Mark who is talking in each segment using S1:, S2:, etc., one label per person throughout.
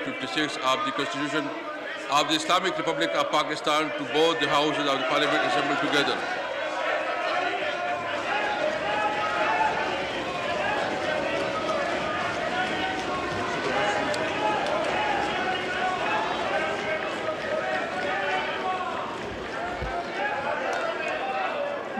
S1: 56 of the Constitution of the Islamic Republic of Pakistan to both the houses of the Parliament assembled together.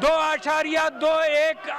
S2: 2.21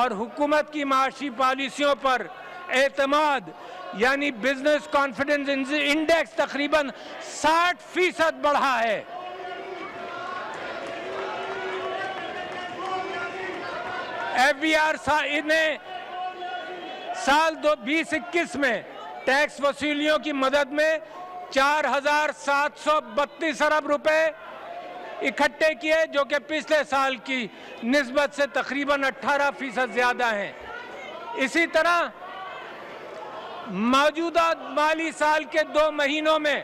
S2: اور حکومت کی معاشی پالیسیوں پر اعتماد یعنی بزنس کانفیڈنس انڈیکس تقریباً 60% بڑھا ہے۔ FBR نے سال 2021 میں ٹیکس وصولیوں کی مدد میں 4732 ارب روپے اکٹھے کیے، جو کہ پچھلے سال کی نسبت سے تقریباً 18% زیادہ ہیں۔ اسی طرح موجودہ مالی سال کے 2 مہینوں میں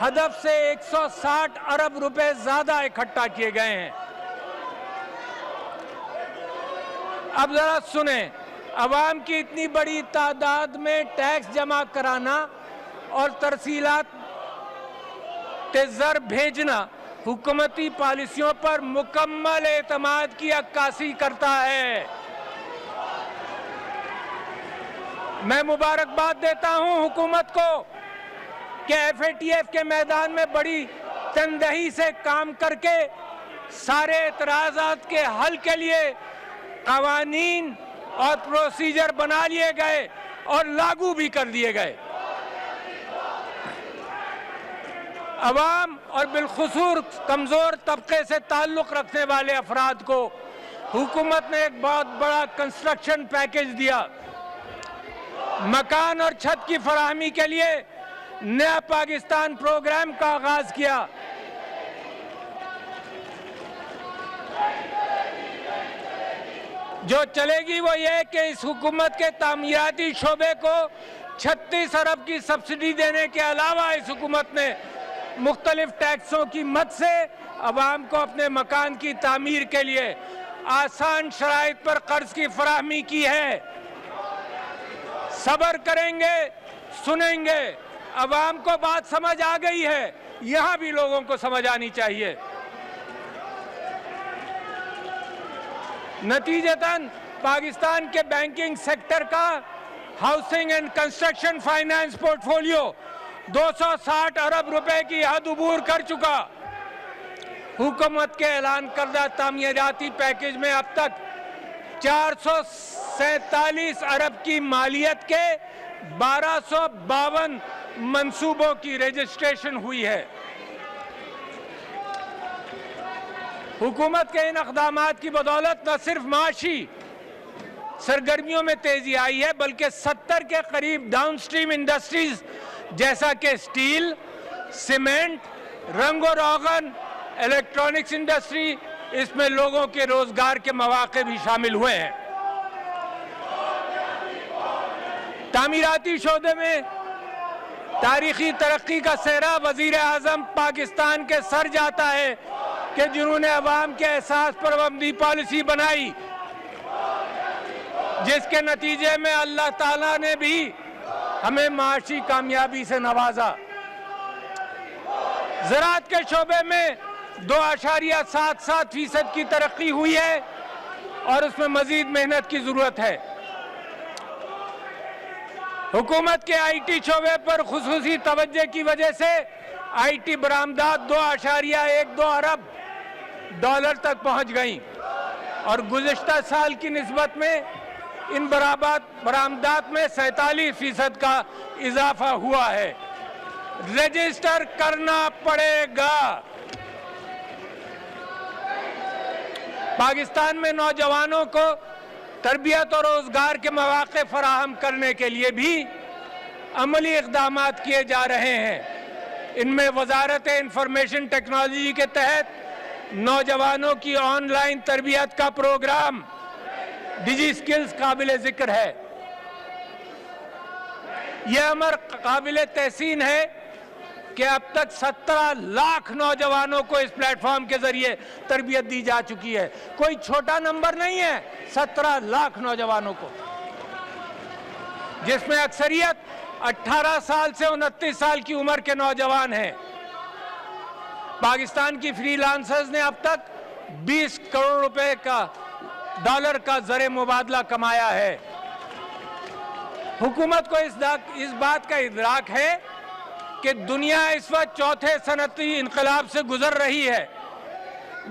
S2: ہدف سے 160 ارب روپے زیادہ اکٹھا کیے گئے ہیں۔ اب ذرا سنیں، عوام کی اتنی بڑی تعداد میں ٹیکس جمع کرانا اور ترسیلات زر بھیجنا حکومتی پالیسیوں پر مکمل اعتماد کی عکاسی کرتا ہے۔ میں مبارکباد دیتا ہوں حکومت کو کہ FATF کے میدان میں بڑی تندہی سے کام کر کے سارے اعتراضات کے حل کے لیے قوانین اور پروسیجر بنا لیے گئے اور لاگو بھی کر دیے گئے۔ عوام اور بالخصوص کمزور طبقے سے تعلق رکھنے والے افراد کو حکومت نے ایک بہت بڑا کنسٹرکشن پیکیج دیا۔ مکان اور چھت کی فراہمی کے لیے نیا پاکستان پروگرام کا آغاز کیا۔ جو چلے گی وہ یہ کہ اس حکومت کے تعمیراتی شعبے کو 36 ارب کی سبسڈی دینے کے علاوہ اس حکومت نے مختلف ٹیکسوں کی مد سے عوام کو اپنے مکان کی تعمیر کے لیے آسان شرائط پر قرض کی فراہمی کی ہے۔ صبر کریں گے، سنیں گے، عوام کو بات سمجھ آ گئی ہے، یہاں بھی لوگوں کو سمجھ آنی چاہیے۔ نتیجتاً پاکستان کے بینکنگ سیکٹر کا housing and construction finance port folio 260 ارب روپے کی حد عبور کر چکا۔ حکومت کے اعلان کردہ تعمیراتی پیکیج میں اب تک 447 ارب کی مالیت کے 1252 منصوبوں کی رجسٹریشن ہوئی ہے۔ حکومت کے ان اقدامات کی بدولت نہ صرف معاشی سرگرمیوں میں تیزی آئی ہے بلکہ 70 کے قریب ڈاؤن سٹریم انڈسٹریز جیسا کہ سٹیل، سیمنٹ، رنگ و روغن، الیکٹرانکس انڈسٹری، اس میں لوگوں کے روزگار کے مواقع بھی شامل ہوئے ہیں۔ تعمیراتی شعبے میں تاریخی ترقی کا سہرا وزیر اعظم پاکستان کے سر جاتا ہے کہ جنہوں نے عوام کے احساس پر مبنی پالیسی بنائی، جس کے نتیجے میں اللہ تعالیٰ نے بھی ہمیں معاشی کامیابی سے نوازا۔ زراعت کے شعبے میں 2.77% کی ترقی ہوئی ہے اور اس میں مزید محنت کی ضرورت ہے۔ حکومت کے IT شعبے پر خصوصی توجہ کی وجہ سے IT برآمدات 2.12 ارب ڈالر تک پہنچ گئیں اور گزشتہ سال کی نسبت میں ان برآمدات میں 47% کا اضافہ ہوا ہے۔ رجسٹر کرنا پڑے گا۔ پاکستان میں نوجوانوں کو تربیت اور روزگار کے مواقع فراہم کرنے کے لیے بھی عملی اقدامات کیے جا رہے ہیں۔ ان میں وزارت انفارمیشن ٹیکنالوجی کے تحت نوجوانوں کی آن لائن تربیت کا پروگرام ڈیجی سکلز قابل ذکر ہے۔ یہ امر قابل تحسین ہے کہ اب تک 17 لاکھ نوجوانوں کو اس پلیٹ فارم کے ذریعے تربیت دی جا چکی ہے۔ کوئی چھوٹا نمبر نہیں ہے، 17 لاکھ نوجوانوں کو، جس میں اکثریت 18 سال سے 29 سال کی عمر کے نوجوان ہیں۔ پاکستان کی فری لانسرز نے اب تک 20 کروڑ روپے کا ڈالر کا زر مبادلہ کمایا ہے۔ حکومت کو اس بات کا ادراک ہے کہ دنیا اس وقت چوتھے صنعتی انقلاب سے گزر رہی ہے،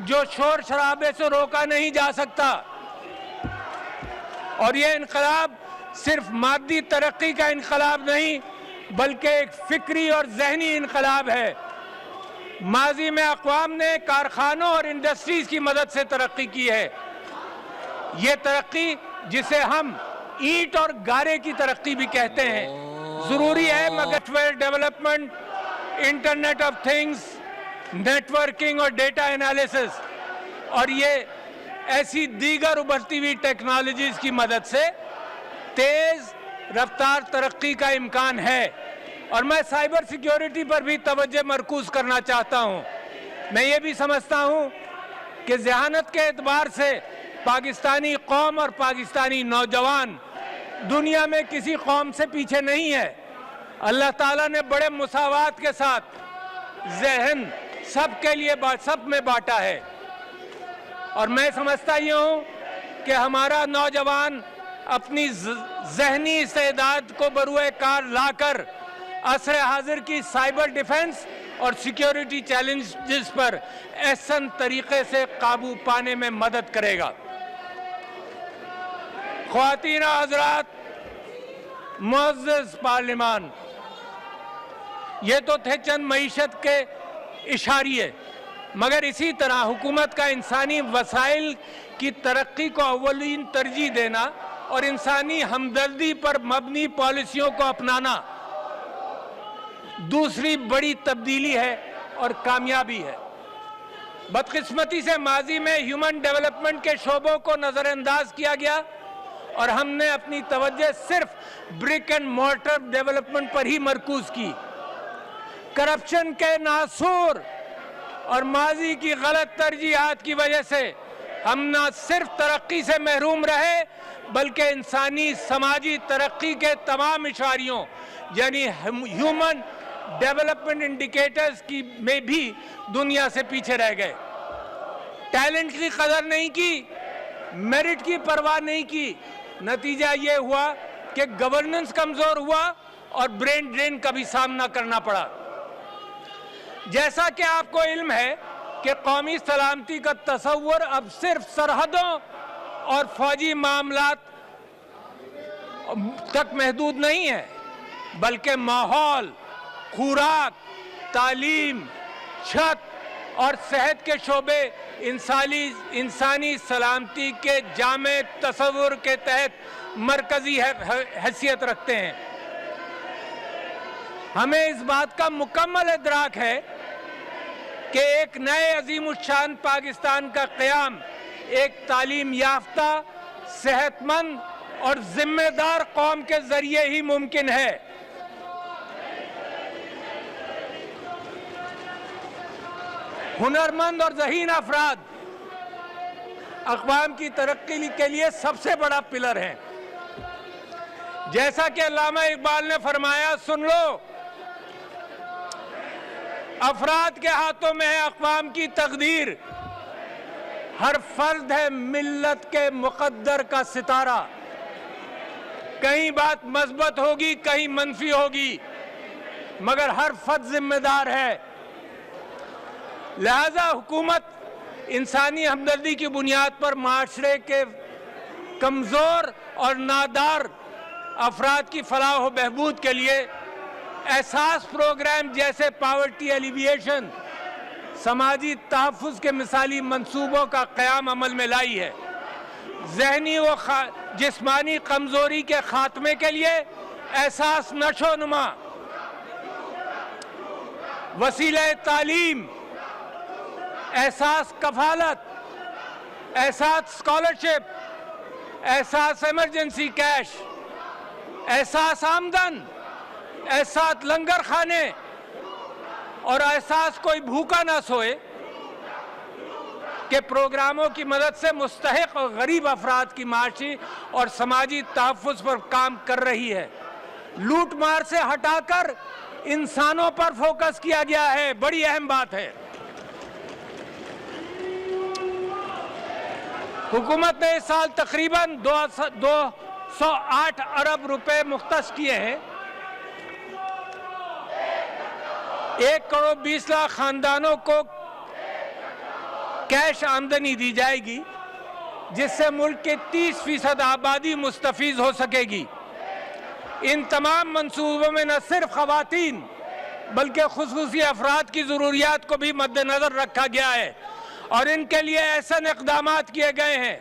S2: جو شور شرابے سے روکا نہیں جا سکتا۔ اور یہ انقلاب صرف مادی ترقی کا انقلاب نہیں بلکہ ایک فکری اور ذہنی انقلاب ہے۔ ماضی میں اقوام نے کارخانوں اور انڈسٹریز کی مدد سے ترقی کی ہے۔ یہ ترقی جسے ہم اینٹ اور گارے کی ترقی بھی کہتے ہیں ضروری ہے، مگر software development, internet of things, networking اور ڈیٹا انالیسس اور یہ ایسی دیگر ابھرتی ہوئی ٹیکنالوجیز کی مدد سے تیز رفتار ترقی کا امکان ہے۔ اور میں سائبر سیکیورٹی پر بھی توجہ مرکوز کرنا چاہتا ہوں۔ میں یہ بھی سمجھتا ہوں کہ ذہانت کے اعتبار سے پاکستانی قوم اور پاکستانی نوجوان دنیا میں کسی قوم سے پیچھے نہیں ہے۔ اللہ تعالیٰ نے بڑے مساوات کے ساتھ ذہن سب کے لیے سب میں بانٹا ہے، اور میں سمجھتا یہ ہوں کہ ہمارا نوجوان اپنی ذہنی استعداد کو بروئے کار لا کر عصر حاضر کی سائبر ڈیفنس اور سیکیورٹی چیلنجز پر احسن طریقے سے قابو پانے میں مدد کرے گا۔ خواتین و حضرات، معزز پارلیمان، یہ تو تھے چند معیشت کے اشاریے، مگر اسی طرح حکومت کا انسانی وسائل کی ترقی کو اولین ترجیح دینا اور انسانی ہمدردی پر مبنی پالیسیوں کو اپنانا دوسری بڑی تبدیلی ہے اور کامیابی ہے۔ بدقسمتی سے ماضی میں ہیومن ڈیولپمنٹ کے شعبوں کو نظر انداز کیا گیا اور ہم نے اپنی توجہ صرف برک اینڈ مورٹر ڈیولپمنٹ پر ہی مرکوز کی۔ کرپشن کے ناسور اور ماضی کی غلط ترجیحات کی وجہ سے ہم نہ صرف ترقی سے محروم رہے بلکہ انسانی سماجی ترقی کے تمام اشاریوں یعنی ہیومن ڈیولپمنٹ انڈیکیٹرز کی میں بھی دنیا سے پیچھے رہ گئے۔ ٹیلنٹ کی قدر نہیں کی، میرٹ کی پرواہ نہیں کی، نتیجہ یہ ہوا کہ گورننس کمزور ہوا اور برین ڈرین کا بھی سامنا کرنا پڑا۔ جیسا کہ آپ کو علم ہے کہ قومی سلامتی کا تصور اب صرف سرحدوں اور فوجی معاملات تک محدود نہیں ہے بلکہ ماحول، خوراک، تعلیم، چھت اور صحت کے شعبے انسانی سلامتی کے جامع تصور کے تحت مرکزی حیثیت رکھتے ہیں۔ ہمیں اس بات کا مکمل ادراک ہے کہ ایک نئے عظیم الشان پاکستان کا قیام ایک تعلیم یافتہ، صحت مند اور ذمہ دار قوم کے ذریعے ہی ممکن ہے۔ ہنرمند اور ذہین افراد اقوام کی ترقی کے لیے سب سے بڑا پلر ہیں۔ جیسا کہ علامہ اقبال نے فرمایا، سن لو، افراد کے ہاتھوں میں ہے اقوام کی تقدیر، ہر فرد ہے ملت کے مقدر کا ستارہ، کہیں بات مثبت ہوگی کہیں منفی ہوگی مگر ہر فرد ذمہ دار ہے۔ لہذا حکومت انسانی ہمدردی کی بنیاد پر معاشرے کے کمزور اور نادار افراد کی فلاح و بہبود کے لیے احساس پروگرام جیسے پاورٹی ایلیویشن، سماجی تحفظ کے مثالی منصوبوں کا قیام عمل میں لائی ہے۔ ذہنی و جسمانی کمزوری کے خاتمے کے لیے احساس نشو و نما، وسیلہ تعلیم، احساس کفالت، احساس اسکالرشپ، احساس ایمرجنسی کیش، احساس آمدن، احساس لنگر خانے اور احساس کوئی بھوکا نہ سوئے کے پروگراموں کی مدد سے مستحق اور غریب افراد کی معاشی اور سماجی تحفظ پر کام کر رہی ہے۔ لوٹ مار سے ہٹا کر انسانوں پر فوکس کیا گیا ہے، بڑی اہم بات ہے۔ حکومت نے اس سال تقریباً 208 ارب روپے مختص کیے ہیں۔ 1 کروڑ 20 لاکھ خاندانوں کو کیش آمدنی دی جائے گی جس سے ملک کے 30% آبادی مستفیض ہو سکے گی۔ ان تمام منصوبوں میں نہ صرف خواتین بلکہ خصوصی افراد کی ضروریات کو بھی مد نظر رکھا گیا ہے اور ان کے لیے ایسے اقدامات کیے گئے ہیں۔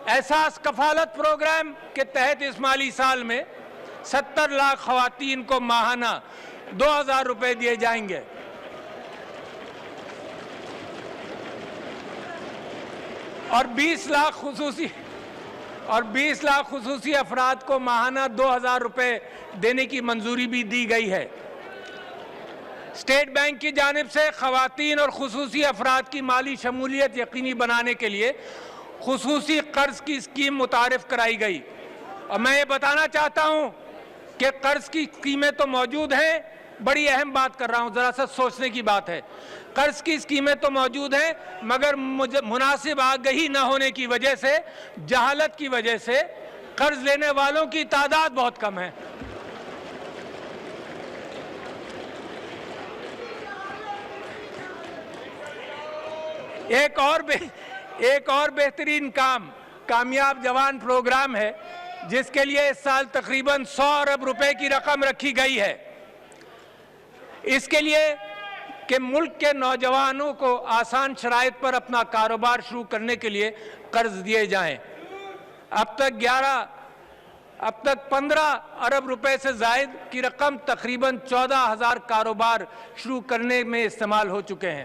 S2: احساس کفالت پروگرام کے تحت اس مالی سال میں 70 لاکھ خواتین کو ماہانہ 2000 روپے دیے جائیں گے۔ اور 20 لاکھ خصوصی افراد کو ماہانہ 2000 روپے دینے کی منظوری بھی دی گئی ہے۔ اسٹیٹ بینک کی جانب سے خواتین اور خصوصی افراد کی مالی شمولیت یقینی بنانے کے لیے خصوصی قرض کی اسکیم متعارف کرائی گئی، اور میں یہ بتانا چاہتا ہوں کہ قرض کی اسکیمیں تو موجود ہیں، بڑی اہم بات کر رہا ہوں، ذرا سا سوچنے کی بات ہے۔ قرض کی اسکیمیں تو موجود ہیں مگر مناسب آگہی نہ ہونے کی وجہ سے، جہالت کی وجہ سے قرض لینے والوں کی تعداد بہت کم ہے۔ ایک اور بہترین کامیاب جوان پروگرام ہے جس کے لیے اس سال تقریباً 100 ارب روپے کی رقم رکھی گئی ہے۔ اس کے لیے کہ ملک کے نوجوانوں کو آسان شرائط پر اپنا کاروبار شروع کرنے کے لیے قرض دیے جائیں۔ اب تک 15 ارب روپے سے زائد کی رقم تقریباً 14,000 کاروبار شروع کرنے میں استعمال ہو چکے ہیں۔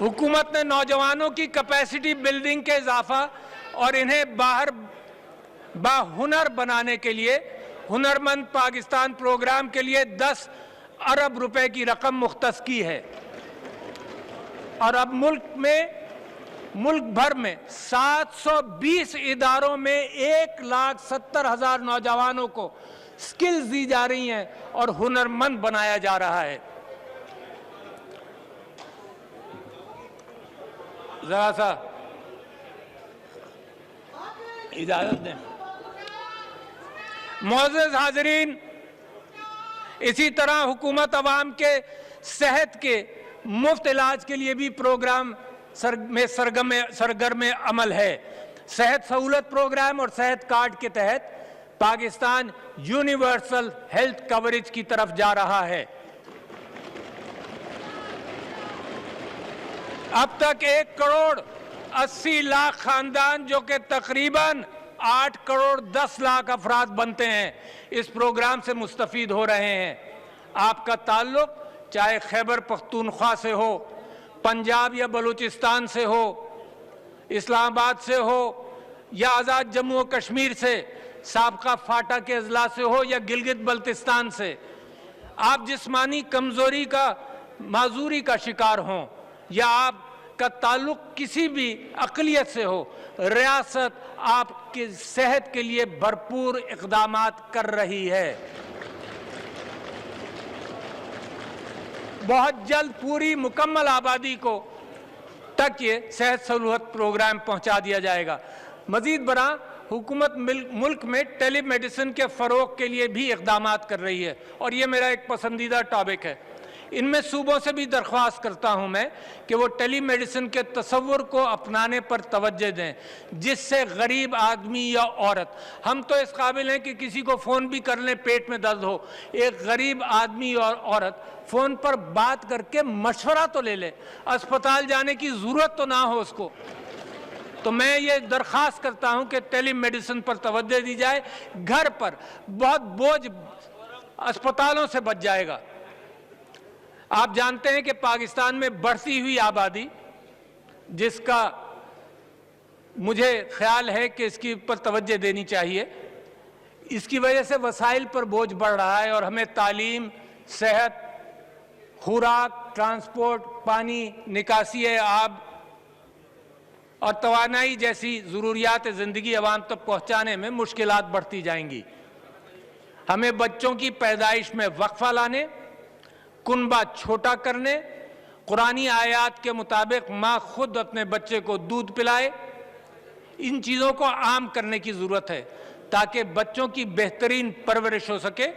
S2: حکومت نے نوجوانوں کی کیپیسٹی بلڈنگ کے اضافہ اور انہیں باہنر بنانے کے لیے ہنرمند پاکستان پروگرام کے لیے 10 ارب روپے کی رقم مختص کی ہے، اور اب ملک بھر میں 720 اداروں میں 1,70,000 نوجوانوں کو سکلز دی جا رہی ہیں اور ہنرمند بنایا جا رہا ہے۔ ذرا سا اجازت دیں۔ معزز حاضرین، اسی طرح حکومت عوام کے صحت کے مفت علاج کے لیے بھی پروگرام میں سرگرم عمل ہے۔ صحت سہولت پروگرام اور صحت کارڈ کے تحت پاکستان یونیورسل ہیلتھ کوریج کی طرف جا رہا ہے۔ اب تک 1 کروڑ 80 لاکھ خاندان، جو کہ تقریباً 8 کروڑ 10 لاکھ افراد بنتے ہیں، اس پروگرام سے مستفید ہو رہے ہیں۔ آپ کا تعلق چاہے خیبر پختونخوا سے ہو، پنجاب یا بلوچستان سے ہو، اسلام آباد سے ہو یا آزاد جموں و کشمیر سے، سابقہ فاٹا کے اضلاع سے ہو یا گلگت بلتستان سے، آپ جسمانی کمزوری کا معذوری کا شکار ہوں یا آپ کا تعلق کسی بھی اقلیت سے ہو، ریاست آپ کی صحت کے لیے بھرپور اقدامات کر رہی ہے۔ بہت جلد پوری مکمل آبادی کو تک یہ صحت سہولت پروگرام پہنچا دیا جائے گا۔ مزید برآں حکومت ملک میں ٹیلی میڈیسن کے فروغ کے لیے بھی اقدامات کر رہی ہے، اور یہ میرا ایک پسندیدہ ٹاپک ہے۔ ان میں صوبوں سے بھی درخواست کرتا ہوں میں کہ وہ ٹیلی میڈیسن کے تصور کو اپنانے پر توجہ دیں، جس سے غریب آدمی یا عورت، ہم تو اس قابل ہیں کہ کسی کو فون بھی کر لیں پیٹ میں درد ہو، ایک غریب آدمی اور عورت فون پر بات کر کے مشورہ تو لے لے، اسپتال جانے کی ضرورت تو نہ ہو اس کو۔ تو میں یہ درخواست کرتا ہوں کہ ٹیلی میڈیسن پر توجہ دی جائے، گھر پر بہت بوجھ اسپتالوں سے بچ جائے گا۔ آپ جانتے ہیں کہ پاکستان میں بڑھتی ہوئی آبادی، جس کا مجھے خیال ہے کہ اس کی پر توجہ دینی چاہیے، اس کی وجہ سے وسائل پر بوجھ بڑھ رہا ہے، اور ہمیں تعلیم، صحت، خوراک، ٹرانسپورٹ، پانی، نکاسی آب اور توانائی جیسی ضروریات زندگی عوام تک پہنچانے میں مشکلات بڑھتی جائیں گی۔ ہمیں بچوں کی پیدائش میں وقفہ لانے، کنبہ چھوٹا کرنے، قرآنی آیات کے مطابق ماں خود اپنے بچے کو دودھ پلائے، ان چیزوں کو عام کرنے کی ضرورت ہے تاکہ بچوں کی بہترین پرورش ہو سکے۔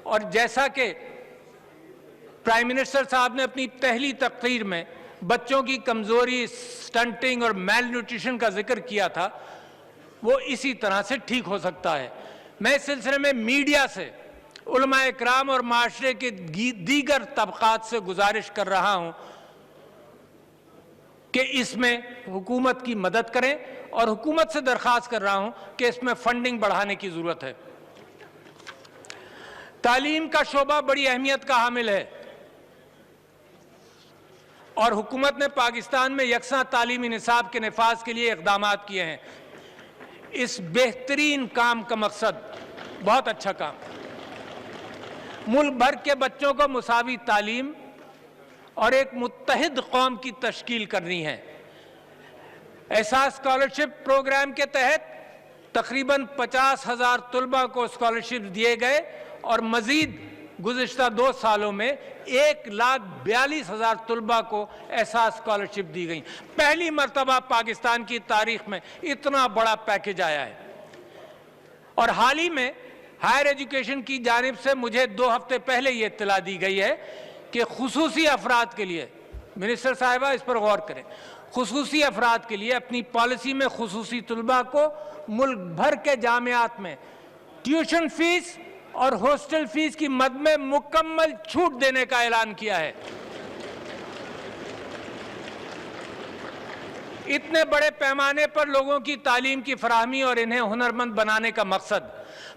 S2: اور جیسا کہ پرائم منسٹر صاحب نے اپنی پہلی تقریر میں بچوں کی کمزوری، سٹنٹنگ اور میل نیوٹریشن کا ذکر کیا تھا، وہ اسی طرح سے ٹھیک ہو سکتا ہے۔ میں اس سلسلے میں میڈیا سے، علماء اکرام اور معاشرے کے دیگر طبقات سے گزارش کر رہا ہوں کہ اس میں حکومت کی مدد کریں، اور حکومت سے درخواست کر رہا ہوں کہ اس میں فنڈنگ بڑھانے کی ضرورت ہے۔ تعلیم کا شعبہ بڑی اہمیت کا حامل ہے، اور حکومت نے پاکستان میں یکساں تعلیمی نصاب کے نفاذ کے لیے اقدامات کیے ہیں۔ اس بہترین کام کا مقصد بہت اچھا کام، ملک بھر کے بچوں کو مساوی تعلیم اور ایک متحد قوم کی تشکیل کرنی ہے۔ احساس اسکالرشپ پروگرام کے تحت تقریباً 50,000 طلباء کو اسکالرشپ دیے گئے، اور مزید گزشتہ 2 سالوں میں 1,42,000 طلباء کو احساس اسکالرشپ دی گئی۔ پہلی مرتبہ پاکستان کی تاریخ میں اتنا بڑا پیکیج آیا ہے۔ اور حال ہی میں ہائر ایجوکیشن کی جانب سے مجھے 2 ہفتے پہلے یہ اطلاع دی گئی ہے کہ خصوصی افراد کے لیے، منسٹر صاحبہ اس پر غور کریں، خصوصی افراد کے لیے اپنی پالیسی میں خصوصی طلباء کو ملک بھر کے جامعات میں ٹیوشن فیس اور ہاسٹل فیس کی مد میں مکمل چھوٹ دینے کا اعلان کیا ہے۔ اتنے بڑے پیمانے پر لوگوں کی تعلیم کی فراہمی اور انہیں ہنرمند بنانے کا مقصد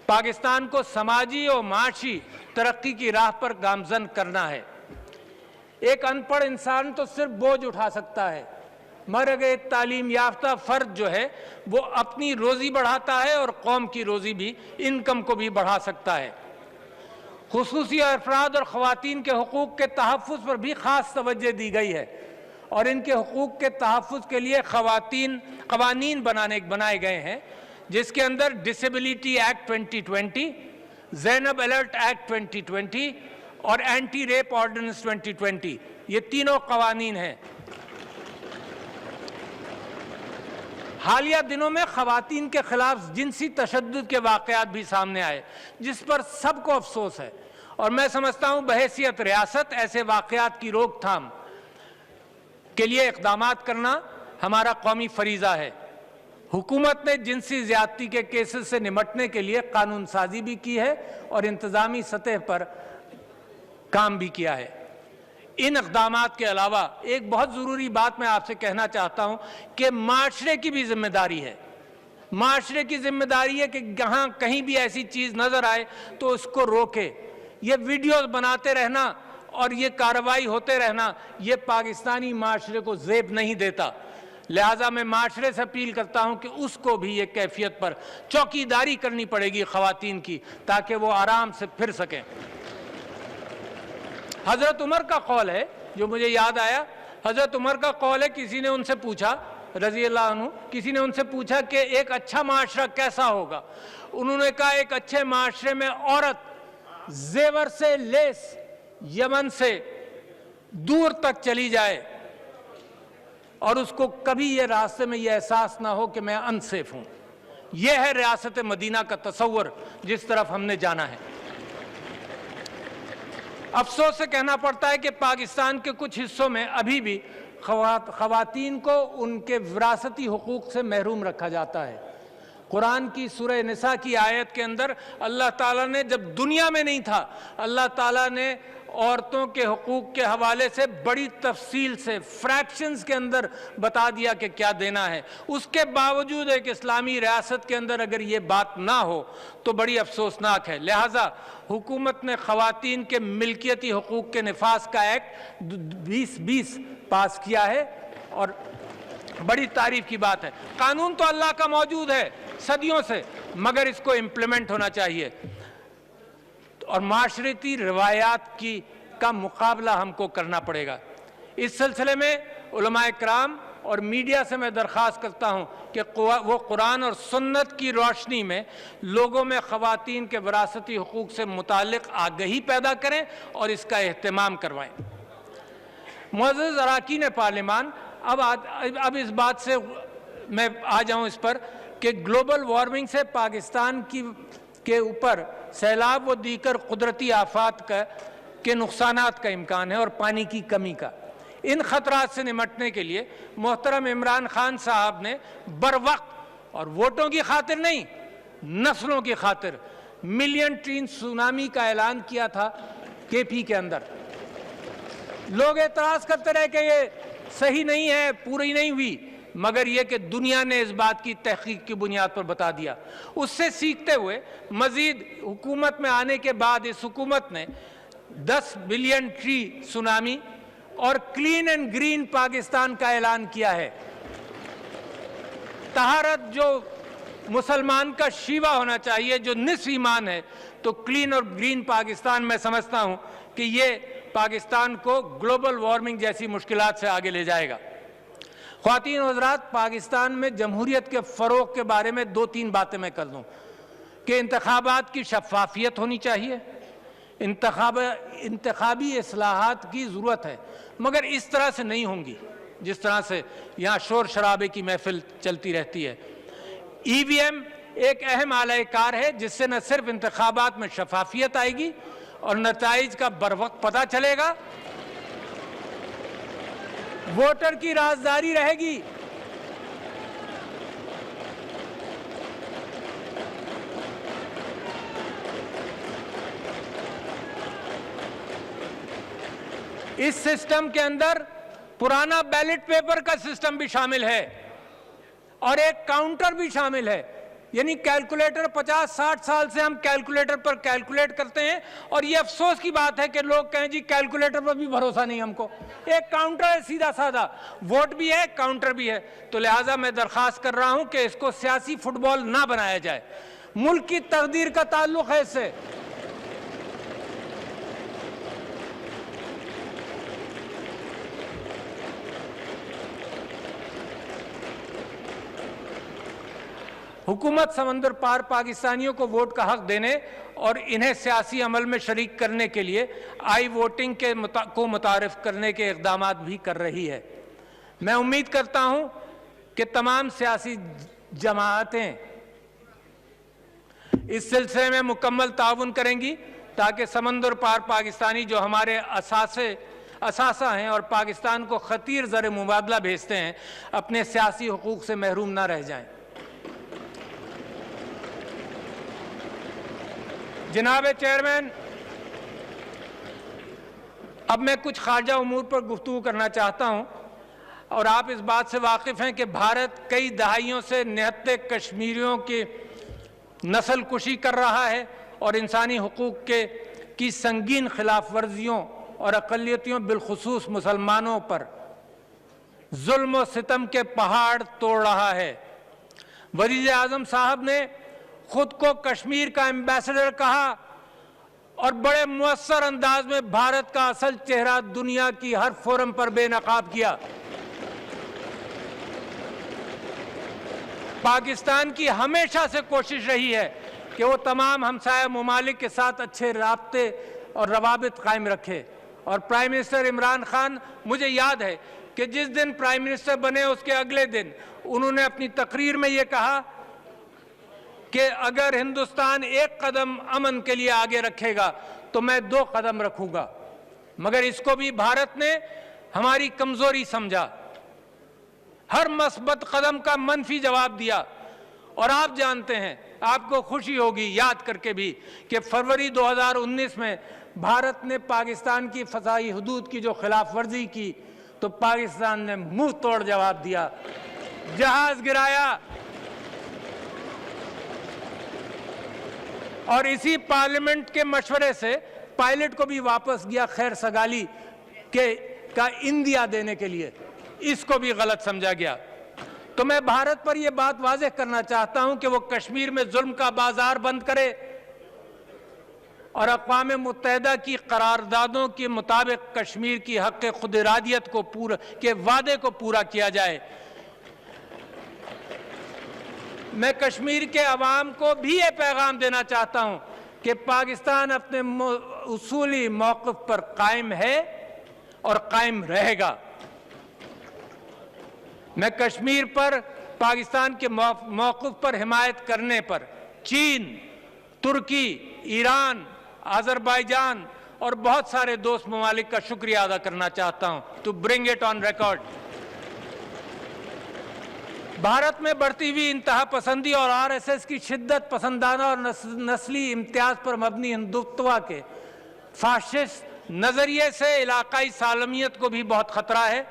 S2: پاکستان کو سماجی اور معاشی ترقی کی راہ پر گامزن کرنا ہے۔ ایک ان پڑھ انسان تو صرف بوجھ اٹھا سکتا ہے، مگر اگر ایک تعلیم یافتہ فرد جو ہے وہ اپنی روزی بڑھاتا ہے اور قوم کی روزی بھی، انکم کو بھی بڑھا سکتا ہے۔ خصوصی افراد اور خواتین کے حقوق کے تحفظ پر بھی خاص توجہ دی گئی ہے، اور ان کے حقوق کے تحفظ کے لیے قوانین بنائے گئے ہیں، جس کے اندر ڈسیبلٹی ایکٹ 2020، زینب الرٹ ایکٹ 2020 اور اینٹی ریپ آرڈیننس 2020، یہ تینوں قوانین ہیں۔ حالیہ دنوں میں خواتین کے خلاف جنسی تشدد کے واقعات بھی سامنے آئے، جس پر سب کو افسوس ہے، اور میں سمجھتا ہوں بحیثیت ریاست ایسے واقعات کی روک تھام کے لیے اقدامات کرنا ہمارا قومی فریضہ ہے۔ حکومت نے جنسی زیادتی کے کیسز سے نمٹنے کے لیے قانون سازی بھی کی ہے اور انتظامی سطح پر کام بھی کیا ہے۔ ان اقدامات کے علاوہ ایک بہت ضروری بات میں آپ سے کہنا چاہتا ہوں کہ معاشرے کی بھی ذمہ داری ہے۔ معاشرے کی ذمہ داری ہے کہ جہاں کہیں بھی ایسی چیز نظر آئے تو اس کو روکے۔ یہ ویڈیوز بناتے رہنا اور یہ کارروائی ہوتے رہنا، یہ پاکستانی معاشرے کو زیب نہیں دیتا۔ لہٰذا میں معاشرے سے اپیل کرتا ہوں کہ اس کو بھی یہ کیفیت پر چوکیداری کرنی پڑے گی خواتین کی، تاکہ وہ آرام سے پھر سکیں۔ حضرت عمر کا قول ہے جو مجھے یاد آیا، حضرت عمر کا قول ہے، کسی نے ان سے پوچھا رضی اللہ عنہ، کسی نے ان سے پوچھا کہ ایک اچھا معاشرہ کیسا ہوگا؟ انہوں نے کہا ایک اچھے معاشرے میں عورت زیور سے لیس یمن سے دور تک چلی جائے اور اس کو کبھی یہ راستے میں یہ احساس نہ ہو کہ میں انسیف ہوں۔ یہ ہے ریاست مدینہ کا تصور جس طرف ہم نے جانا ہے۔ افسوس سے کہنا پڑتا ہے کہ پاکستان کے کچھ حصوں میں ابھی بھی خواتین کو ان کے وراثتی حقوق سے محروم رکھا جاتا ہے۔ قرآن کی سورہ نساء کی آیت کے اندر اللہ تعالیٰ نے جب دنیا میں نہیں تھا، اللہ تعالیٰ نے عورتوں کے حقوق کے حوالے سے بڑی تفصیل سے فریکشنز کے اندر بتا دیا کہ کیا دینا ہے۔ اس کے باوجود ایک اسلامی ریاست کے اندر اگر یہ بات نہ ہو تو بڑی افسوسناک ہے۔ لہٰذا حکومت نے خواتین کے ملکیتی حقوق کے نفاذ کا ایکٹ 2020 پاس کیا ہے، اور بڑی تعریف کی بات ہے۔ قانون تو اللہ کا موجود ہے صدیوں سے، مگر اس کو امپلیمنٹ ہونا چاہیے، اور معاشرتی روایات کا مقابلہ ہم کو کرنا پڑے گا۔ اس سلسلے میں علماء کرام اور میڈیا سے میں درخواست کرتا ہوں کہ وہ قرآن اور سنت کی روشنی میں لوگوں میں خواتین کے وراثتی حقوق سے متعلق آگہی پیدا کریں اور اس کا اہتمام کروائیں۔ معزز اراکین پارلیمان، اب اس بات سے میں آ جاؤں اس پر کہ گلوبل وارمنگ سے پاکستان کے اوپر سیلاب و دیگر قدرتی آفات کے نقصانات کا امکان ہے اور پانی کی کمی کا۔ ان خطرات سے نمٹنے کے لیے محترم عمران خان صاحب نے بروقت اور ووٹوں کی خاطر نہیں، نسلوں کی خاطر ملین ٹرین سونامی کا اعلان کیا تھا کے پی کے اندر۔ لوگ اعتراض کرتے رہے کہ یہ صحیح نہیں ہے، پوری نہیں ہوئی، مگر یہ کہ دنیا نے اس بات کی تحقیق کی بنیاد پر بتا دیا۔ اس سے سیکھتے ہوئے مزید حکومت میں آنے کے بعد اس حکومت نے 10 بلین ٹری سونامی اور کلین اینڈ گرین پاکستان کا اعلان کیا ہے۔ طہارت جو مسلمان کا شیوا ہونا چاہیے، جو نصف ایمان ہے، تو کلین اور گرین پاکستان میں سمجھتا ہوں کہ یہ پاکستان کو گلوبل وارمنگ جیسی مشکلات سے آگے لے جائے گا۔ خواتین و حضرات، پاکستان میں جمہوریت کے فروغ کے بارے میں 2-3 باتیں میں کر دوں کہ انتخابات کی شفافیت ہونی چاہیے، انتخابی اصلاحات کی ضرورت ہے، مگر اس طرح سے نہیں ہوں گی جس طرح سے یہاں شور شرابے کی محفل چلتی رہتی ہے۔ ای وی ایم ایک اہم آلہ کار ہے جس سے نہ صرف انتخابات میں شفافیت آئے گی اور نتائج کا بروقت پتہ چلے گا، ووٹر کی رازداری رہے گی۔ اس سسٹم کے اندر پرانا بیلٹ پیپر کا سسٹم بھی شامل ہے اور ایک کاؤنٹر بھی شامل ہے، یعنی کیلکولیٹر 50-60 سال سے ہم کیلکولیٹر پر کیلکولیٹ کرتے ہیں، اور یہ افسوس کی بات ہے کہ لوگ کہیں جی کیلکولیٹر پر بھی بھروسہ نہیں ہم کو۔ ایک کاؤنٹر ہے سیدھا سادہ، ووٹ بھی ہے، کاؤنٹر بھی ہے۔ تو لہٰذا میں درخواست کر رہا ہوں کہ اس کو سیاسی فٹ بال نہ بنایا جائے، ملک کی تقدیر کا تعلق ہے اس سے۔ حکومت سمندر پار پاکستانیوں کو ووٹ کا حق دینے اور انہیں سیاسی عمل میں شریک کرنے کے لیے آئی ووٹنگ کو متعارف کرنے کے اقدامات بھی کر رہی ہے۔ میں امید کرتا ہوں کہ تمام سیاسی جماعتیں اس سلسلے میں مکمل تعاون کریں گی تاکہ سمندر پار پاکستانی جو ہمارے اثاثہ ہیں اور پاکستان کو خطیر زر مبادلہ بھیجتے ہیں، اپنے سیاسی حقوق سے محروم نہ رہ جائیں۔ جناب چیئرمین، اب میں کچھ خارجہ امور پر گفتگو کرنا چاہتا ہوں، اور آپ اس بات سے واقف ہیں کہ بھارت کئی دہائیوں سے نہتے کشمیریوں کی نسل کشی کر رہا ہے اور انسانی حقوق کی سنگین خلاف ورزیوں اور اقلیتوں بالخصوص مسلمانوں پر ظلم و ستم کے پہاڑ توڑ رہا ہے۔ وزیر اعظم صاحب نے خود کو کشمیر کا ایمبیسڈر کہا اور بڑے مؤثر انداز میں بھارت کا اصل چہرہ دنیا کی ہر فورم پر بے نقاب کیا۔ پاکستان کی ہمیشہ سے کوشش رہی ہے کہ وہ تمام ہمسایہ ممالک کے ساتھ اچھے رابطے اور روابط قائم رکھے، اور پرائم منسٹر عمران خان، مجھے یاد ہے کہ جس دن پرائم منسٹر بنے اس کے اگلے دن انہوں نے اپنی تقریر میں یہ کہا کہ اگر ہندوستان 1 قدم امن کے لیے آگے رکھے گا تو میں 2 قدم رکھوں گا، مگر اس کو بھی بھارت نے ہماری کمزوری سمجھا، ہر مثبت قدم کا منفی جواب دیا۔ اور آپ جانتے ہیں، آپ کو خوشی ہوگی یاد کر کے بھی کہ فروری 2019 میں بھارت نے پاکستان کی فضائی حدود کی جو خلاف ورزی کی تو پاکستان نے منہ توڑ جواب دیا، جہاز گرایا، اور اسی پارلیمنٹ کے مشورے سے پائلٹ کو بھی واپس گیا خیر سگالی کا اندیا دینے کے لیے، اس کو بھی غلط سمجھا گیا۔ تو میں بھارت پر یہ بات واضح کرنا چاہتا ہوں کہ وہ کشمیر میں ظلم کا بازار بند کرے اور اقوام متحدہ کی قراردادوں کے مطابق کشمیر کی حق خود ارادیت کے وعدے کو پورا کیا جائے۔ میں کشمیر کے عوام کو بھی یہ پیغام دینا چاہتا ہوں کہ پاکستان اپنے اصولی موقف پر قائم ہے اور قائم رہے گا۔ میں کشمیر پر پاکستان کے موقف پر حمایت کرنے پر چین، ترکی، ایران، آذربائیجان اور بہت سارے دوست ممالک کا شکریہ ادا کرنا چاہتا ہوں to bring it on record. Bharat میں بڑھتی ہوئی انتہا پسندی اور RSS کی شدت پسندانہ اور نسلی امتیاز پر مبنی ہندوتوا کے فاشسٹ نظریے سے علاقائی سالمیت کو بھی بہت خطرہ ہے۔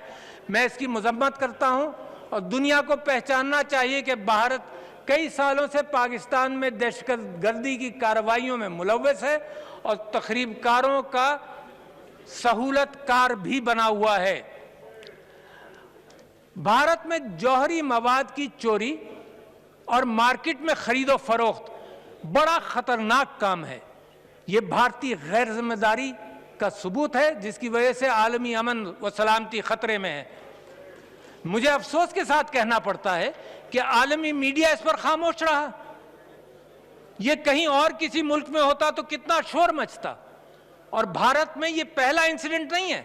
S2: میں اس کی مذمت کرتا ہوں اور دنیا کو پہچاننا چاہیے کہ بھارت کئی سالوں سے پاکستان میں دہشت گردی کی کارروائیوں میں ملوث ہے اور تخریب کاروں کا سہولت کار بھی بنا ہوا ہے۔ بھارت میں جوہری مواد کی چوری اور مارکیٹ میں خرید و فروخت بڑا خطرناک کام ہے۔ یہ بھارتی غیر ذمہ داری کا ثبوت ہے جس کی وجہ سے عالمی امن و سلامتی خطرے میں ہے۔ مجھے افسوس کے ساتھ کہنا پڑتا ہے کہ عالمی میڈیا اس پر خاموش رہا۔ یہ کہیں اور کسی ملک میں ہوتا تو کتنا شور مچتا، اور بھارت میں یہ پہلا انسیڈنٹ نہیں ہے،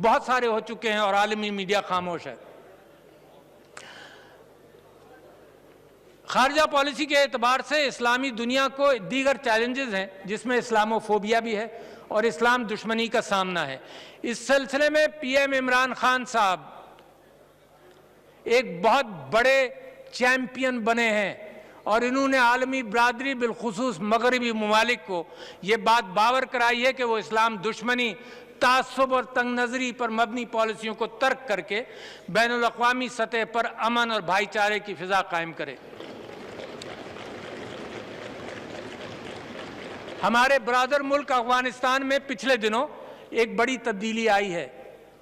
S2: بہت سارے ہو چکے ہیں اور عالمی میڈیا خاموش ہے۔ خارجہ پالیسی کے اعتبار سے اسلامی دنیا کو دیگر چیلنجز ہیں جس میں اسلامو فوبیا بھی ہے اور اسلام دشمنی کا سامنا ہے۔ اس سلسلے میں PM عمران خان صاحب ایک بہت بڑے چیمپئن بنے ہیں اور انہوں نے عالمی برادری بالخصوص مغربی ممالک کو یہ بات باور کرائی ہے کہ وہ اسلام دشمنی، تعصب اور تنگ نظری پر مبنی پالیسیوں کو ترک کر کے بین الاقوامی سطح پر امن اور بھائی چارے کی فضا قائم کرے۔ ہمارے برادر ملک افغانستان میں پچھلے دنوں ایک بڑی تبدیلی آئی ہے۔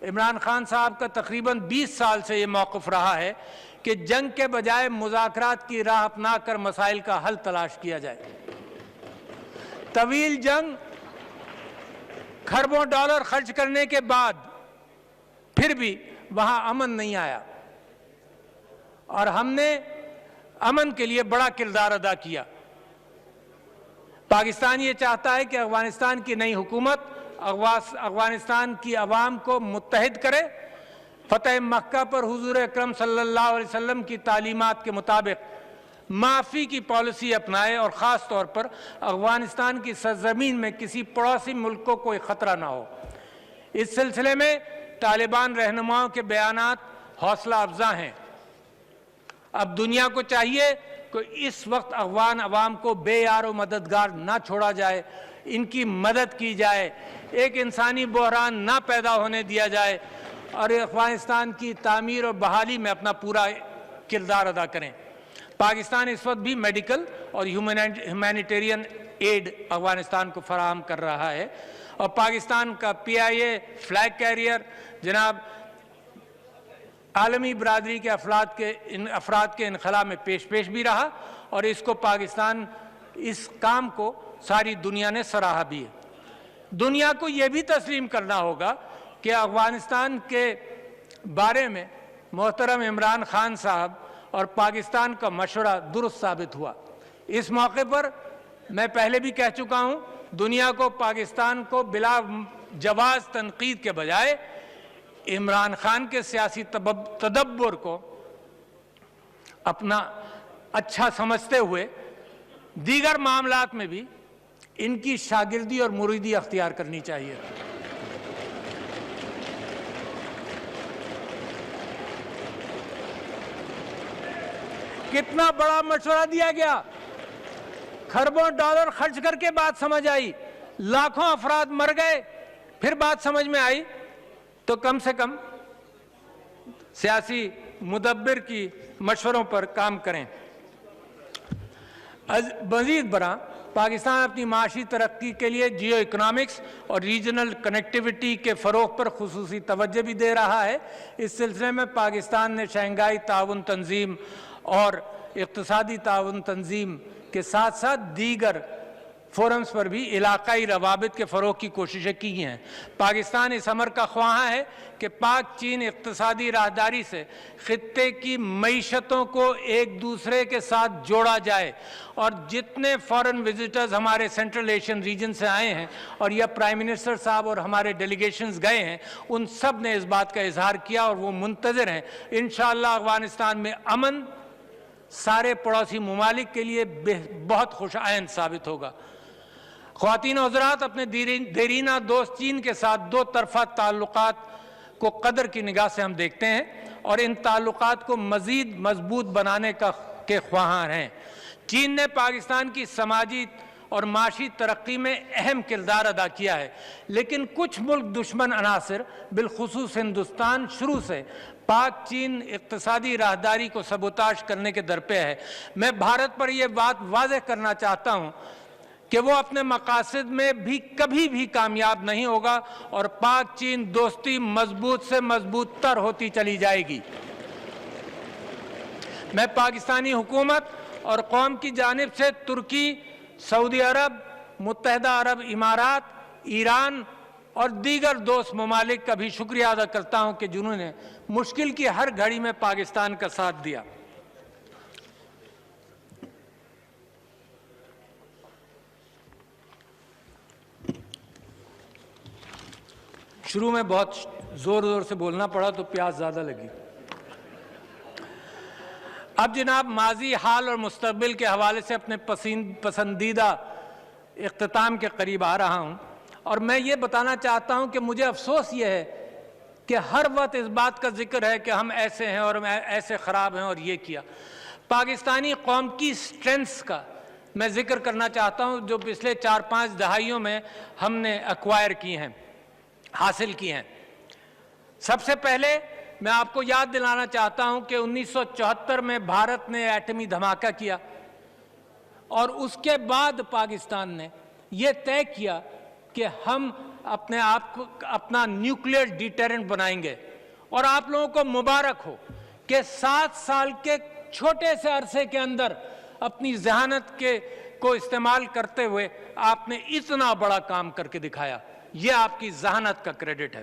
S2: عمران خان صاحب کا تقریباً 20 سال سے یہ موقف رہا ہے کہ جنگ کے بجائے مذاکرات کی راہ اپنا کر مسائل کا حل تلاش کیا جائے۔ طویل جنگ، کھربوں ڈالر خرچ کرنے کے بعد پھر بھی وہاں امن نہیں آیا، اور ہم نے امن کے لیے بڑا کردار ادا کیا۔ پاکستان یہ چاہتا ہے کہ افغانستان کی نئی حکومت افغانستان کی عوام کو متحد کرے، فتح مکہ پر حضور اکرم صلی اللہ علیہ وسلم کی تعلیمات کے مطابق معافی کی پالیسی اپنائے اور خاص طور پر افغانستان کی سرزمین میں کسی پڑوسی ملک کو کوئی خطرہ نہ ہو۔ اس سلسلے میں طالبان رہنماؤں کے بیانات حوصلہ افزا ہیں۔ اب دنیا کو چاہیے کہ اس وقت افغان عوام کو بے یار و مددگار نہ چھوڑا جائے، ان کی مدد کی جائے، ایک انسانی بحران نہ پیدا ہونے دیا جائے، اور افغانستان کی تعمیر اور بحالی میں اپنا پورا کردار ادا کریں۔ پاکستان اس وقت بھی میڈیکل اور ہیومینیٹیرین ایڈ افغانستان کو فراہم کر رہا ہے، اور پاکستان کا PIA فلیگ کیریئر جناب عالمی برادری کے افراد کے انخلا میں پیش بھی رہا، اور اس کو پاکستان اس کام کو ساری دنیا نے سراہا بھی ہے۔ دنیا کو یہ بھی تسلیم کرنا ہوگا کہ افغانستان کے بارے میں محترم عمران خان صاحب اور پاکستان کا مشورہ درست ثابت ہوا۔ اس موقع پر میں پہلے بھی کہہ چکا ہوں، دنیا کو پاکستان کو بلا جواز تنقید کے بجائے عمران خان کے سیاسی تدبر کو اپنا اچھا سمجھتے ہوئے دیگر معاملات میں بھی ان کی شاگردی اور مریدی اختیار کرنی چاہیے۔ کتنا بڑا مشورہ دیا گیا، کھربوں ڈالر خرچ کر کے بات سمجھ آئی، لاکھوں افراد مر گئے، پھر بات سمجھ میں آئی، تو کم سے کم سیاسی مدبر کی مشوروں پر کام کریں۔ مزید برآں پاکستان اپنی معاشی ترقی کے لیے جیو اکنامکس اور ریجنل کنیکٹیویٹی کے فروغ پر خصوصی توجہ بھی دے رہا ہے۔ اس سلسلے میں پاکستان نے شنگھائی تعاون تنظیم اور اقتصادی تعاون تنظیم کے ساتھ ساتھ دیگر فورمز پر بھی علاقائی روابط کے فروغ کی کوششیں کی ہیں۔ پاکستان اس امر کا خواہاں ہے کہ پاک چین اقتصادی راہداری سے خطے کی معیشتوں کو ایک دوسرے کے ساتھ جوڑا جائے، اور جتنے فارن وزٹرز ہمارے سینٹرل ایشین ریجن سے آئے ہیں اور یا پرائم منسٹر صاحب اور ہمارے ڈیلیگیشنز گئے ہیں، ان سب نے اس بات کا اظہار کیا اور وہ منتظر ہیں۔ انشاءاللہ افغانستان میں امن سارے پڑوسی ممالک کے لیے بہت خوش آئند ثابت ہوگا۔ خواتین و حضرات، اپنے دیرینہ دوست چین کے ساتھ دو طرفہ تعلقات کو قدر کی نگاہ سے ہم دیکھتے ہیں اور ان تعلقات کو مزید مضبوط بنانے کے خواہاں ہیں۔ چین نے پاکستان کی سماجی اور معاشی ترقی میں اہم کردار ادا کیا ہے، لیکن کچھ ملک دشمن عناصر بالخصوص ہندوستان شروع سے پاک چین اقتصادی راہداری کو سبوتاژ کرنے کے درپے ہے۔ میں بھارت پر یہ بات واضح کرنا چاہتا ہوں کہ وہ اپنے مقاصد میں بھی کبھی بھی کامیاب نہیں ہوگا اور پاک چین دوستی مضبوط سے مضبوط تر ہوتی چلی جائے گی۔ میں پاکستانی حکومت اور قوم کی جانب سے ترکی، سعودی عرب، متحدہ عرب امارات، ایران اور دیگر دوست ممالک کا بھی شکریہ ادا کرتا ہوں کہ جنہوں نے مشکل کی ہر گھڑی میں پاکستان کا ساتھ دیا۔ شروع میں بہت زور سے بولنا پڑا تو پیاس زیادہ لگی۔ اب جناب ماضی، حال اور مستقبل کے حوالے سے اپنے پسندیدہ اختتام کے قریب آ رہا ہوں، اور میں یہ بتانا چاہتا ہوں کہ مجھے افسوس یہ ہے کہ ہر وقت اس بات کا ذکر ہے کہ ہم ایسے ہیں اور ایسے خراب ہیں اور یہ کیا۔ پاکستانی قوم کی سٹرینتھس کا میں ذکر کرنا چاہتا ہوں جو پچھلے 4-5 دہائیوں میں ہم نے ایکوائر کی ہیں، حاصل کی ہیں۔ سب سے پہلے میں آپ کو یاد دلانا چاہتا ہوں کہ 1974 میں بھارت نے ایٹمی دھماکہ کیا اور اس کے بعد پاکستان نے یہ طے کیا کہ ہم اپنے آپ کو اپنا نیوکلیئر ڈیٹرنٹ بنائیں گے، اور آپ لوگوں کو مبارک ہو کہ 7 سال کے چھوٹے سے عرصے کے اندر اپنی ذہانت کو استعمال کرتے ہوئے آپ نے اتنا بڑا کام کر کے دکھایا۔ یہ آپ کی ذہانت کا کریڈٹ ہے۔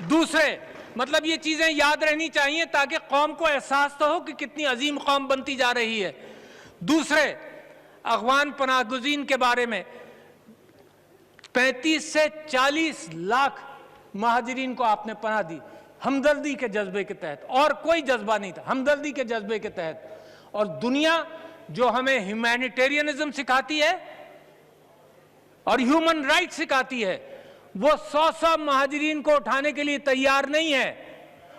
S2: دوسرے، مطلب یہ چیزیں یاد رہنی چاہیے تاکہ قوم کو احساس تو ہو کہ کتنی عظیم قوم بنتی جا رہی ہے۔ دوسرے، افغان پناہ گزین کے بارے میں 35 سے 40 لاکھ مہاجرین کو آپ نے پناہ دی، ہمدردی کے جذبے کے تحت، اور کوئی جذبہ نہیں تھا، ہمدردی کے جذبے کے تحت۔ اور دنیا جو ہمیں ہیومینیٹیرینزم سکھاتی ہے اور ہیومن رائٹ سکھاتی ہے، وہ 100 مہاجرین کو اٹھانے کے لیے تیار نہیں ہے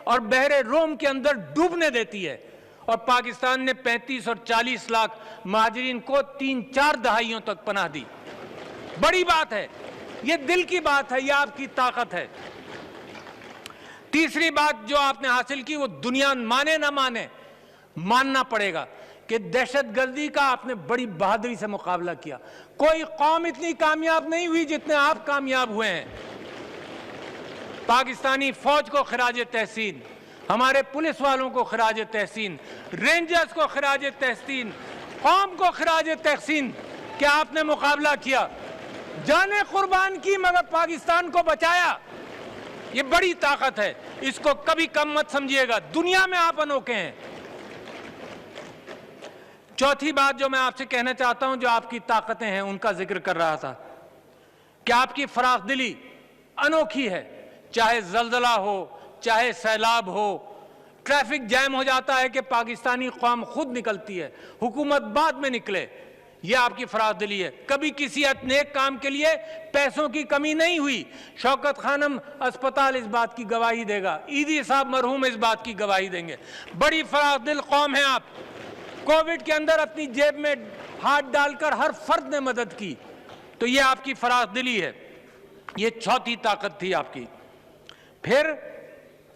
S2: اور بحر روم کے اندر ڈوبنے دیتی ہے، اور پاکستان نے 35 اور 40 لاکھ مہاجرین کو 3-4 دہائیوں تک پناہ دی۔ بڑی بات ہے، یہ دل کی بات ہے، یہ آپ کی طاقت ہے۔ تیسری بات جو آپ نے حاصل کی وہ دنیا مانے نہ مانے، ماننا پڑے گا کہ دہشت گردی کا آپ نے بڑی بہادری سے مقابلہ کیا۔ کوئی قوم اتنی کامیاب نہیں ہوئی جتنے آپ کامیاب ہوئے ہیں۔ پاکستانی فوج کو خراج تحسین، ہمارے پولیس والوں کو خراج تحسین، رینجرز کو خراج تحسین، قوم کو خراج تحسین کہ آپ نے مقابلہ کیا، جانیں قربان کی مگر پاکستان کو بچایا۔ یہ بڑی طاقت ہے، اس کو کبھی کم مت سمجھیے گا، دنیا میں آپ انوکھے ہیں۔ چوتھی بات جو میں آپ سے کہنا چاہتا ہوں، جو آپ کی طاقتیں ہیں ان کا ذکر کر رہا تھا کہ آپ کی فراخ دلی انوکھی ہے، چاہے زلزلہ ہو، چاہے سیلاب ہو، ٹریفک جیم ہو جاتا ہے کہ پاکستانی قوم خود نکلتی ہے، حکومت بعد میں نکلے، یہ آپ کی فراخ دلی ہے۔ کبھی کسی نیک کام کے لیے پیسوں کی کمی نہیں ہوئی۔ شوکت خانم اسپتال اس بات کی گواہی دے گا، عیدی صاحب مرحوم اس بات کی گواہی دیں گے۔ بڑی فراخ دل قوم ہے آپ۔ کووڈ کے اندر اپنی جیب میں ہاتھ ڈال کر ہر فرد نے مدد کی، تو یہ آپ کی فراخ دلی ہے، یہ چوتھی طاقت تھی آپ کی۔ پھر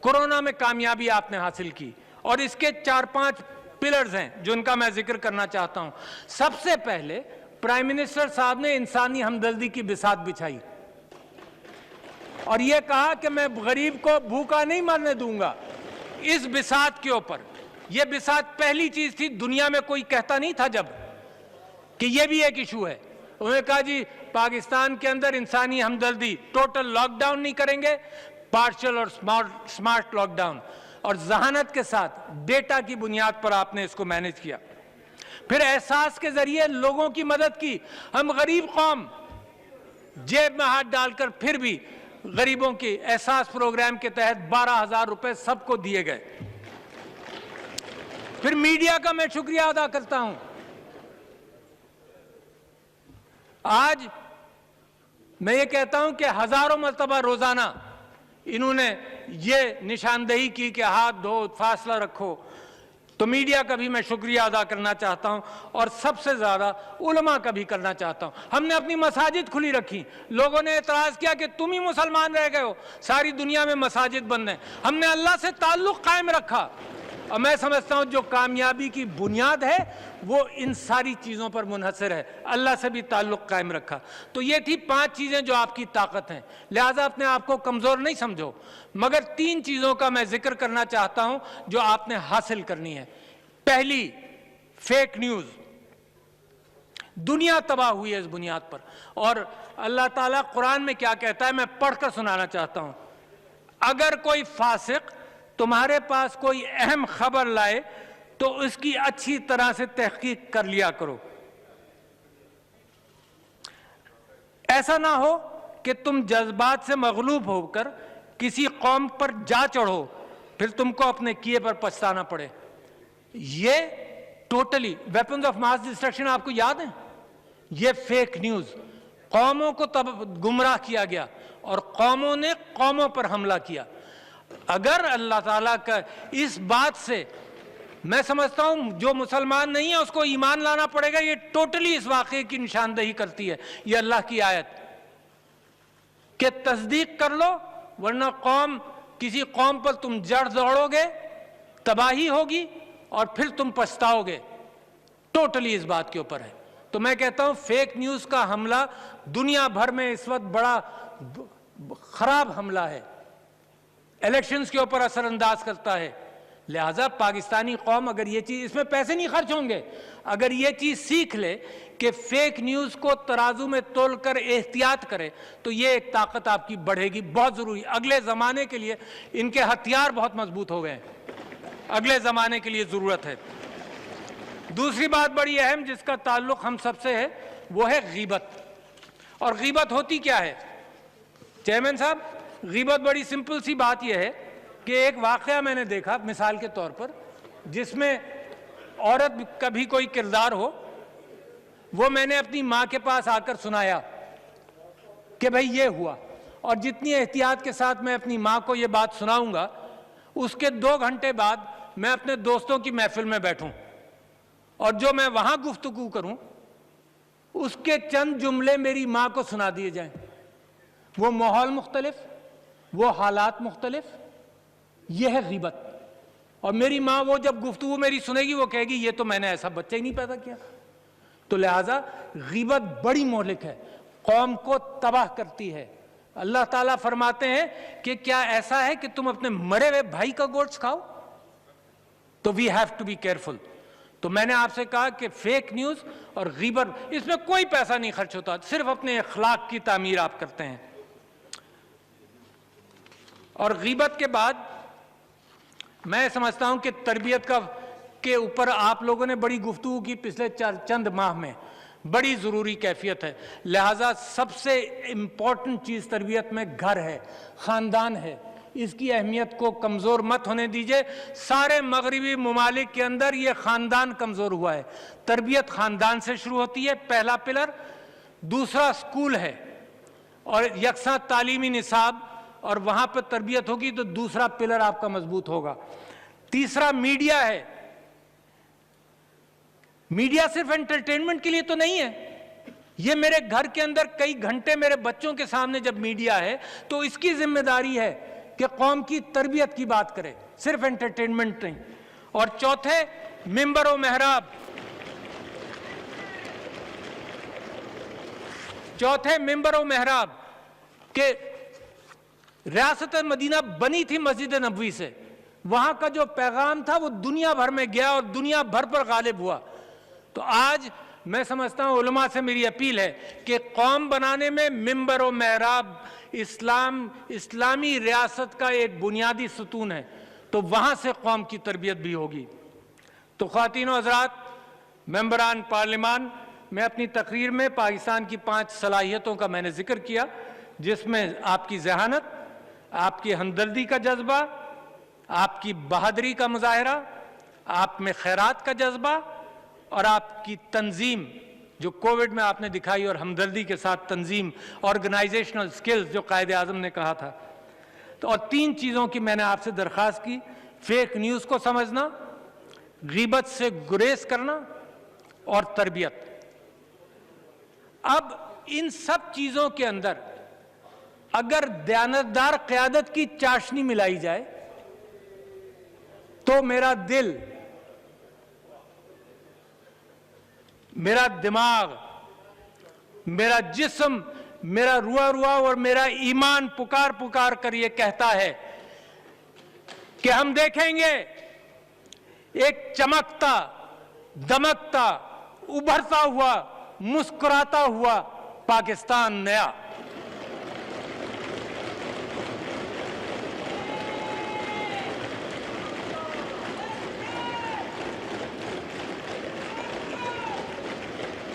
S2: کورونا میں کامیابی آپ نے حاصل کی، اور اس کے 4-5 پلرز ہیں جن کا میں ذکر کرنا چاہتا ہوں۔ سب سے پہلے پرائم منسٹر صاحب نے انسانی ہمدردی کی بساط بچھائی اور یہ کہا کہ میں غریب کو بھوکا نہیں مرنے دوں گا۔ اس بساط کے اوپر، یہ بساط پہلی چیز تھی، دنیا میں کوئی کہتا نہیں تھا جب کہ یہ بھی ایک ایشو ہے۔ انہوں نے کہا جی پاکستان کے اندر انسانی ہمدردی، ٹوٹل لاک ڈاؤن نہیں کریں گے، پارشل اور سمارٹ لاک ڈاؤن، اور ذہانت کے ساتھ ڈیٹا کی بنیاد پر آپ نے اس کو مینج کیا۔ پھر احساس کے ذریعے لوگوں کی مدد کی۔ ہم غریب قوم، جیب میں ہاتھ ڈال کر پھر بھی غریبوں کی احساس پروگرام کے تحت 12,000 روپے سب کو دیے گئے۔ پھر میڈیا کا میں شکریہ ادا کرتا ہوں آج میں یہ کہتا ہوں کہ ہزاروں مرتبہ روزانہ انہوں نے یہ نشاندہی کی کہ ہاتھ دھو، فاصلہ رکھو، تو میڈیا کا بھی میں شکریہ ادا کرنا چاہتا ہوں، اور سب سے زیادہ علماء کا بھی کرنا چاہتا ہوں۔ ہم نے اپنی مساجد کھلی رکھی، لوگوں نے اعتراض کیا کہ تم ہی مسلمان رہ گئے ہو، ساری دنیا میں مساجد بند ہیں۔ ہم نے اللہ سے تعلق قائم رکھا، اور میں سمجھتا ہوں جو کامیابی کی بنیاد ہے وہ ان ساری چیزوں پر منحصر ہے، اللہ سے بھی تعلق قائم رکھا۔ تو یہ تھی 5 چیزیں جو آپ کی طاقت ہیں، لہٰذا اپنے آپ کو کمزور نہیں سمجھو، مگر 3 چیزوں کا میں ذکر کرنا چاہتا ہوں جو آپ نے حاصل کرنی ہے۔ پہلی، فیک نیوز۔ دنیا تباہ ہوئی ہے اس بنیاد پر، اور اللہ تعالیٰ قرآن میں کیا کہتا ہے میں پڑھ کر سنانا چاہتا ہوں۔ اگر کوئی فاسق تمہارے پاس کوئی اہم خبر لائے تو اس کی اچھی طرح سے تحقیق کر لیا کرو۔ ایسا نہ ہو کہ تم جذبات سے مغلوب ہو کر کسی قوم پر جا چڑھو، پھر تم کو اپنے کیے پر پچھتانا پڑے۔ یہ totally weapons of mass destruction آپ کو یاد ہیں؟ یہ فیک نیوز، قوموں کو تب گمراہ کیا گیا اور قوموں نے قوموں پر حملہ کیا۔ اگر اللہ تعالیٰ کا اس بات سے، میں سمجھتا ہوں جو مسلمان نہیں ہے اس کو ایمان لانا پڑے گا، یہ ٹوٹلی اس واقعے کی نشاندہی کرتی ہے یہ اللہ کی آیت کہ تصدیق کر لو، ورنہ کسی قوم پر تم جڑ دوڑو گے، تباہی ہوگی اور پھر تم پچھتاؤ گے۔ ٹوٹلی اس بات کے اوپر ہے۔ تو میں کہتا ہوں فیک نیوز کا حملہ دنیا بھر میں اس وقت بڑا خراب حملہ ہے، الیکشنز کے اوپر اثر انداز کرتا ہے۔ لہٰذا پاکستانی قوم اگر یہ چیز، اس میں پیسے نہیں خرچ ہوں گے، اگر یہ چیز سیکھ لے کہ فیک نیوز کو ترازو میں تول کر احتیاط کرے تو یہ ایک طاقت آپ کی بڑھے گی، بہت ضروری۔ اگلے زمانے کے لیے ان کے ہتھیار بہت مضبوط ہو گئے ہیں، اگلے زمانے کے لیے ضرورت ہے۔ دوسری بات بڑی اہم جس کا تعلق ہم سب سے ہے وہ ہے غیبت۔ اور غیبت ہوتی کیا ہے؟ چیئرمین صاحب، غیبت بڑی سمپل سی بات یہ ہے کہ ایک واقعہ میں نے دیکھا مثال کے طور پر، جس میں عورت کا بھی کوئی کردار ہو، وہ میں نے اپنی ماں کے پاس آ کر سنایا کہ بھئی یہ ہوا، اور جتنی احتیاط کے ساتھ میں اپنی ماں کو یہ بات سناؤں گا، اس کے 2 گھنٹے بعد میں اپنے دوستوں کی محفل میں بیٹھوں اور جو میں وہاں گفتگو کروں اس کے چند جملے میری ماں کو سنا دیے جائیں۔ وہ ماحول مختلف، وہ حالات مختلف، یہ ہے غیبت۔ اور میری ماں وہ جب گفتگو میری سنے گی وہ کہے گی یہ تو میں نے ایسا بچہ ہی نہیں پیدا کیا۔ تو لہٰذا غیبت بڑی مہلک ہے، قوم کو تباہ کرتی ہے۔ اللہ تعالیٰ فرماتے ہیں کہ کیا ایسا ہے کہ تم اپنے مرے ہوئے بھائی کا گوشت کھاؤ؟ تو we have to be careful. تو میں نے آپ سے کہا کہ فیک نیوز اور غیبت، اس میں کوئی پیسہ نہیں خرچ ہوتا، صرف اپنے اخلاق کی تعمیر آپ کرتے ہیں۔ اور غیبت کے بعد میں سمجھتا ہوں کہ تربیت کے اوپر آپ لوگوں نے بڑی گفتگو کی پچھلے چند ماہ میں، بڑی ضروری کیفیت ہے۔ لہٰذا سب سے امپورٹنٹ چیز تربیت میں گھر ہے، خاندان ہے، اس کی اہمیت کو کمزور مت ہونے دیجئے۔ سارے مغربی ممالک کے اندر یہ خاندان کمزور ہوا ہے۔ تربیت خاندان سے شروع ہوتی ہے، پہلا پلر۔ دوسرا اسکول ہے اور یکساں تعلیمی نصاب، اور وہاں پر تربیت ہوگی تو دوسرا پلر آپ کا مضبوط ہوگا۔ تیسرا میڈیا ہے۔ میڈیا صرف انٹرٹینمنٹ کے لیے تو نہیں ہے، یہ میرے گھر کے اندر کئی گھنٹے میرے بچوں کے سامنے جب میڈیا ہے تو اس کی ذمہ داری ہے کہ قوم کی تربیت کی بات کرے، صرف انٹرٹینمنٹ نہیں۔ اور چوتھے، ممبر و محراب۔ چوتھے ممبر و محراب کہ ریاست مدینہ بنی تھی مسجد نبوی سے، وہاں کا جو پیغام تھا وہ دنیا بھر میں گیا اور دنیا بھر پر غالب ہوا۔ تو آج میں سمجھتا ہوں علماء سے میری اپیل ہے کہ قوم بنانے میں ممبر و محراب اسلامی ریاست کا ایک بنیادی ستون ہے، تو وہاں سے قوم کی تربیت بھی ہوگی۔ تو خواتین و حضرات، ممبران پارلیمان، میں اپنی تقریر میں پاکستان کی 5 صلاحیتوں کا میں نے ذکر کیا، جس میں آپ کی ذہانت، آپ کی ہمدردی کا جذبہ، آپ کی بہادری کا مظاہرہ، آپ میں خیرات کا جذبہ اور آپ کی تنظیم جو کووڈ میں آپ نے دکھائی اور ہمدردی کے ساتھ تنظیم آرگنائزیشنل سکلز جو قائد اعظم نے کہا تھا. تو اور 3 چیزوں کی میں نے آپ سے درخواست کی: فیک نیوز کو سمجھنا، غیبت سے گریز کرنا اور تربیت. اب ان سب چیزوں کے اندر اگر دیانتدار قیادت کی چاشنی ملائی جائے تو میرا دل، میرا دماغ، میرا جسم، میرا روا اور میرا ایمان پکار کر یہ کہتا ہے کہ ہم دیکھیں گے ایک چمکتا، دمکتا، ابھرتا ہوا، مسکراتا ہوا پاکستان نیا.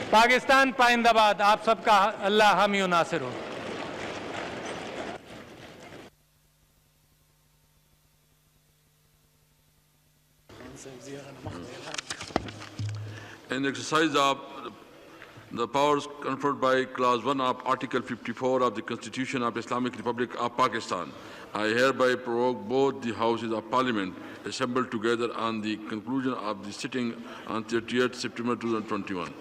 S2: پاکستان پائندہ باد. آپ سب کا اللہ حامی و ناصر ہو.
S1: In exercise of the powers conferred by Clause 1 of Article 54 of the Constitution of the Islamic Republic of Pakistan, I hereby prorogue both the Houses of Parliament assembled together on the conclusion of the sitting on 30th September 2021.